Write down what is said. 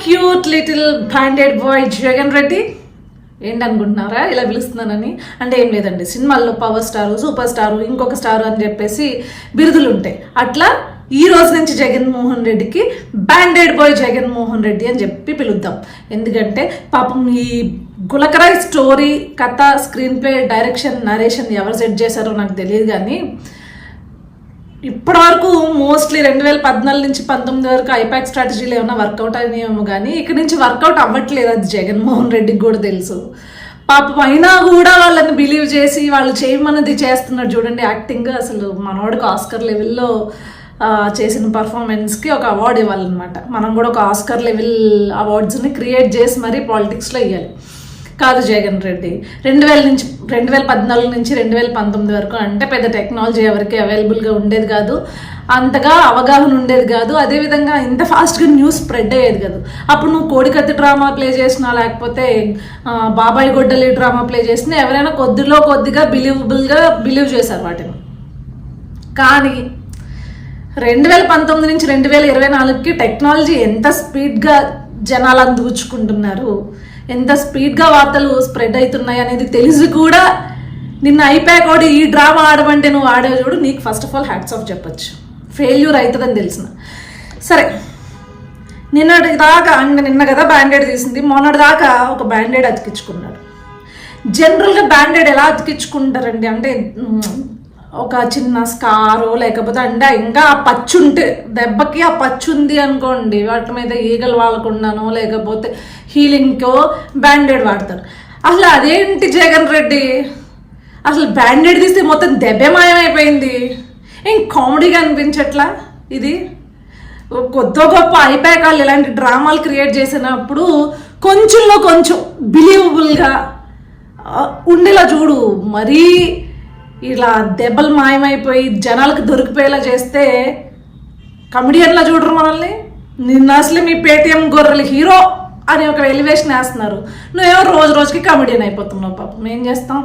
Cute little banded boy Jagan Reddy ఏంటనుకుంటున్నారా ఇలా పిలుస్తున్నానని? అంటే ఏం లేదండి, సినిమాల్లో పవర్ స్టారు, సూపర్ స్టారు, ఇంకొక స్టారు అని చెప్పేసి బిరుదులు ఉంటాయి. అట్లా ఈ రోజు నుంచి జగన్మోహన్ రెడ్డికి బ్యాండెడ్ బాయ్ జగన్మోహన్ రెడ్డి అని చెప్పి పిలుద్దాం. ఎందుకంటే పాపం ఈ గులకరాయ్ స్టోరీ, కథ, స్క్రీన్ ప్లే, డైరెక్షన్, నరేషన్ ఎవరు సెట్ చేశారో నాకు తెలియదు. కానీ ఇప్పటివరకు మోస్ట్లీ 2014 నుంచి 19 వరకు ఐపాక్ స్ట్రాటజీలు ఏమైనా వర్కౌట్ అయినాయేమో, కానీ ఇక్కడ నుంచి వర్కౌట్ అవ్వట్లేదు. అది జగన్మోహన్ రెడ్డికి కూడా తెలుసు. పాపం అయినా కూడా వాళ్ళని బిలీవ్ చేసి వాళ్ళు చేయమన్నది చేస్తున్నారు. చూడండి యాక్టింగ్, అసలు మనవాడికి ఆస్కర్ లెవెల్లో చేసిన పర్ఫార్మెన్స్కి ఒక అవార్డు ఇవ్వాలన్నమాట. మనం కూడా ఒక ఆస్కర్ లెవెల్ అవార్డ్స్ని క్రియేట్ చేసి మరీ పాలిటిక్స్లో ఇవ్వాలి. కాదు జగన్ రెడ్డి 2014 నుంచి 2019 వరకు అంటే పెద్ద టెక్నాలజీ ఎవరికి అవైలబుల్గా ఉండేది కాదు, అంతగా అవగాహన ఉండేది కాదు, అదేవిధంగా ఇంత ఫాస్ట్గా న్యూస్ స్ప్రెడ్ అయ్యేది కాదు. అప్పుడు నువ్వు కోడికత్తి డ్రామా ప్లే చేసినా, లేకపోతే బాబాయ్ గొడ్డలి డ్రామా ప్లే చేసినా ఎవరైనా కొద్దిగా బిలీవ్ చేశారు వాటిని. కానీ 2019 నుంచి 2024కి టెక్నాలజీ ఎంత స్పీడ్గా జనాలు అందిపుచ్చుకుంటున్నారు, ఎంత స్పీడ్గా వార్తలు స్ప్రెడ్ అవుతున్నాయి అనేది తెలిసి కూడా నిన్న ఐపాక్ వాడు ఈ డ్రామా ఆడమంటే నువ్వు ఆడేవి చూడు, నీకు first of all hats off చెప్పచ్చు. ఫెయిల్యూర్ అవుతుందని తెలిసిన సరే. నిన్న కదా బ్యాండెడ్ తీసింది, మొన్నటి దాకా ఒక బ్యాండెడ్ అతికించుకున్నాడు. జనరల్గా బ్యాండెడ్ ఎలా అతికించుకుంటారండి అంటే ఒక చిన్న స్కారో లేకపోతే అంటే ఇంకా ఆ పచ్చు ఉంటే దెబ్బకి ఆ పచ్చు ఉంది అనుకోండి, వాటి మీద ఈగలు వాడకుండానో లేకపోతే హీలింగ్కో బ్యాండెడ్ వాడతారు. అసలు అదేంటి జగన్ రెడ్డి, అసలు బ్యాండెడ్ తీస్తే మొత్తం దెబ్బే మాయమైపోయింది. ఏం కామెడీగా అనిపించట్లా? ఇది కొత్త గొప్ప ఐపాక్ వాళ్ళు ఇలాంటి డ్రామాలు క్రియేట్ చేసినప్పుడు కొంచెంలో కొంచెం బిలీవబుల్గా ఉండేలా చూడు. మరీ ఇలా దెబ్బలు మాయమైపోయి జనాలకు దొరికిపోయేలా చేస్తే కమెడియన్లా చూడరు మనల్ని. నిన్న అసలు మీ పేటిఎం గొర్రెలు హీరో అని ఒక ఎలివేషన్ వేస్తున్నారు, నువ్వేమో రోజు రోజుకి కమెడియన్ అయిపోతున్నావు. పాపం ఏం చేస్తాం.